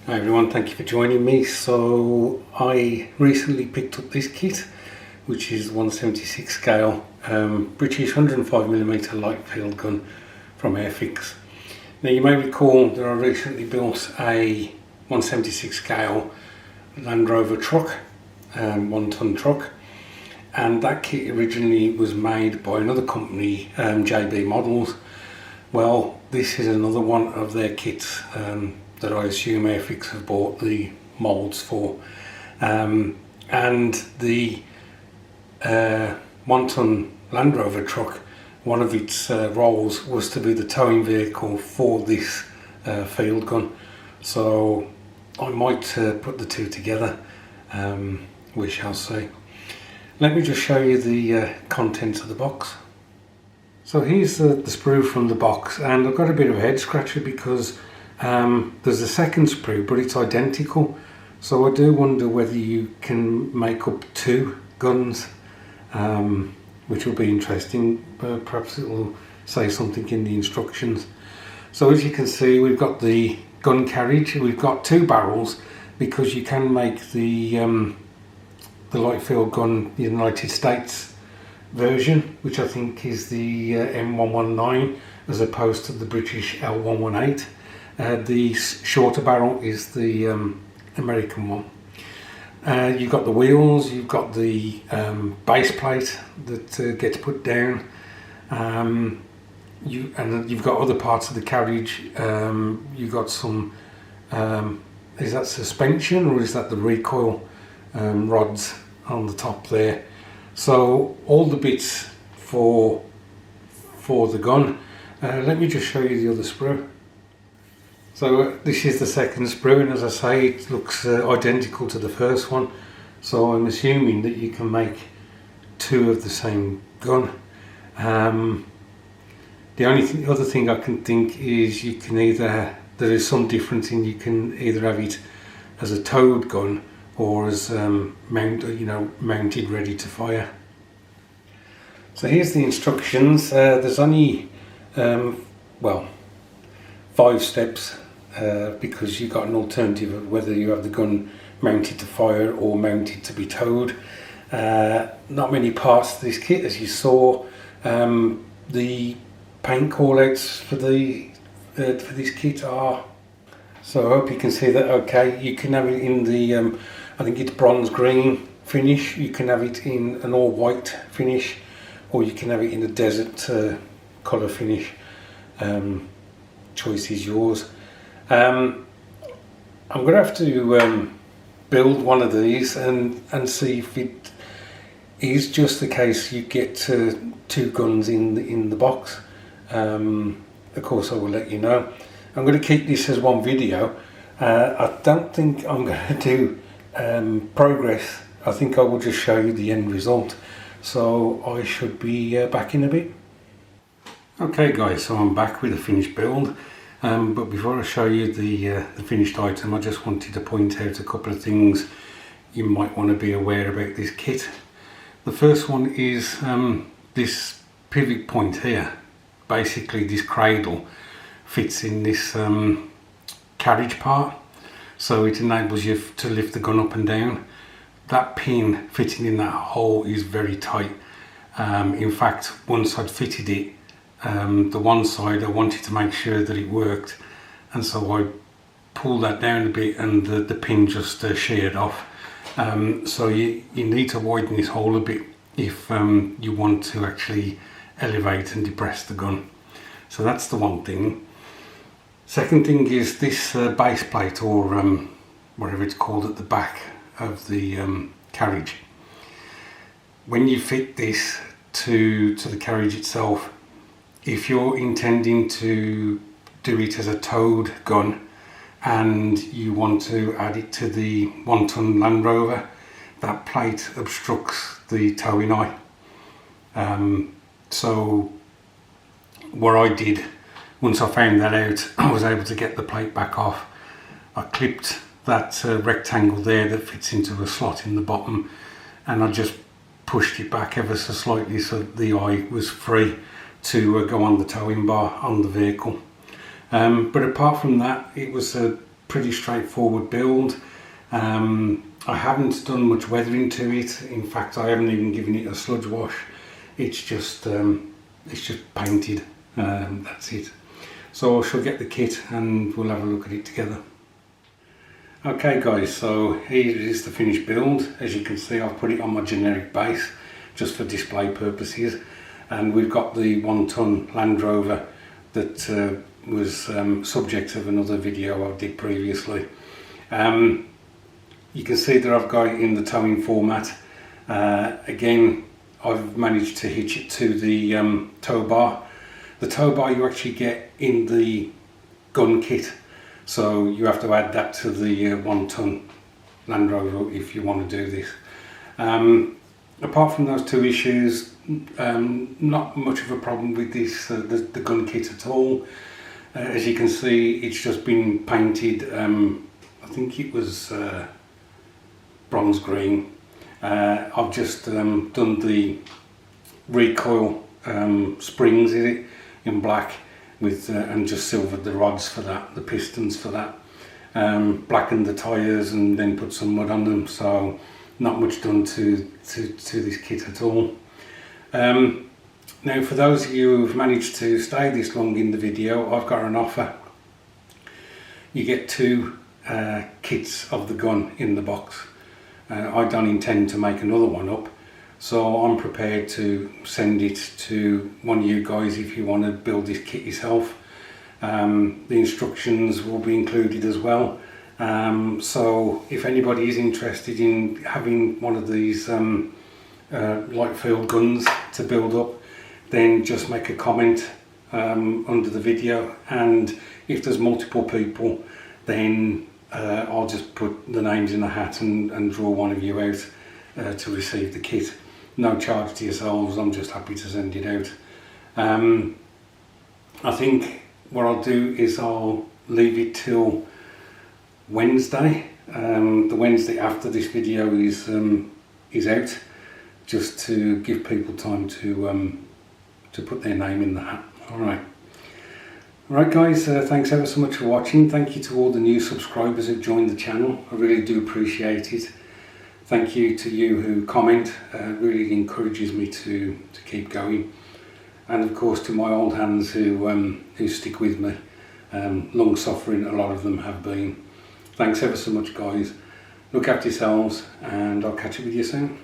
Hi everyone, thank you for joining me. So I recently picked up this kit, which is 176 scale British 105mm light field gun from Airfix. Now you may recall that I recently built a 176 scale Land Rover truck, 1 ton truck, and that kit originally was made by another company, JB Models. Well, this is another one of their kits that I assume Airfix have bought the moulds for, and the 1 ton Land Rover truck, one of its roles was to be the towing vehicle for this field gun. So I might put the two together, we shall see. Let me just show you the contents of the box. So here's the sprue from the box, and I've got a bit of a head scratcher because there's a second sprue, but it's identical. So I do wonder whether you can make up two guns, which will be interesting. Perhaps it will say something in the instructions. So as you can see, we've got the gun carriage. We've got two barrels because you can make the light field gun the United States version, which I think is the M119 as opposed to the British L118. The shorter barrel is the American one. You've got the wheels, you've got the base plate that gets put down, and you've got other parts of the carriage. You've got some, is that suspension or is that the recoil rods on the top there? So all the bits for the gun. Let me just show you the other sprue. So this is the second sprue, and as I say, it looks identical to the first one. So I'm assuming that you can make two of the same gun. The only other thing I can think is you can either, there is some difference in, you can either have it as a towed gun or as mounted ready to fire. So here's the instructions. There's only 5 steps, because you've got an alternative of whether you have the gun mounted to fire or mounted to be towed. Not many parts to this kit, as you saw. The paint callouts for this kit are, so I hope you can see that okay. You can have it in the I think it's bronze green finish. You can have it in an all white finish, or you can have it in a desert colour finish. Choice is yours. I'm going to have to build one of these and see if it is just the case you get two guns in the box. Of course I will let you know. I'm going to keep this as one video. I don't think I'm going to do progress. I think I will just show you the end result. So I should be back in a bit. Okay guys, so I'm back with a finished build. But before I show you the finished item, I just wanted to point out a couple of things you might want to be aware about this kit. The first one is this pivot point here. Basically this cradle fits in this carriage part, so it enables you to lift the gun up and down. That pin fitting in that hole is very tight. In fact, once I'd fitted it, the one side I wanted to make sure that it worked, and so I pulled that down a bit and the pin just sheared off. So you need to widen this hole a bit if you want to actually elevate and depress the gun. So that's the one thing. Second thing is this base plate, or whatever it's called at the back of the carriage. When you fit this to the carriage itself, if you're intending to do it as a towed gun and you want to add it to the 1 ton Land Rover, that plate obstructs the towing eye. So what I did, once I found that out, I was able to get the plate back off. I clipped that rectangle there that fits into a slot in the bottom, and I just pushed it back ever so slightly so the eye was free to go on the towing bar on the vehicle. But apart from that, it was a pretty straightforward build. I haven't done much weathering to it. In fact, I haven't even given it a sludge wash. It's just painted. That's it. So I shall get the kit and we'll have a look at it together. Okay guys, so here is the finished build. As you can see, I've put it on my generic base just for display purposes, and we've got the 1 tonne Land Rover that was subject of another video I did previously. You can see that I've got it in the towing format. Again, I've managed to hitch it to the tow bar. The tow bar you actually get in the gun kit, so you have to add that to the 1 tonne Land Rover if you want to do this. Apart from those two issues, not much of a problem with this the gun kit at all. As you can see, it's just been painted. I think it was bronze green. I've just done the recoil springs in it in black with and just silvered the rods for that, the pistons for that. Blackened the tyres and then put some mud on them, so not much done to this kit at all. Now for those of you who've managed to stay this long in the video, I've got an offer. You get 2 kits of the gun in the box. I don't intend to make another one up, so I'm prepared to send it to one of you guys if you want to build this kit yourself. The instructions will be included as well, so if anybody is interested in having one of these light field guns to build up, then just make a comment under the video, and if there's multiple people, then I'll just put the names in the hat and draw one of you out to receive the kit. No charge to yourselves, I'm just happy to send it out. I think what I'll do is I'll leave it till Wednesday, the Wednesday after this video is out, just to give people time to put their name in the hat. Alright guys, thanks ever so much for watching. Thank you to all the new subscribers who've joined the channel. I really do appreciate it. Thank you to you who comment. Really encourages me to keep going. And of course to my old hands who stick with me. Long suffering, a lot of them have been. Thanks ever so much guys. Look after yourselves and I'll catch up with you soon.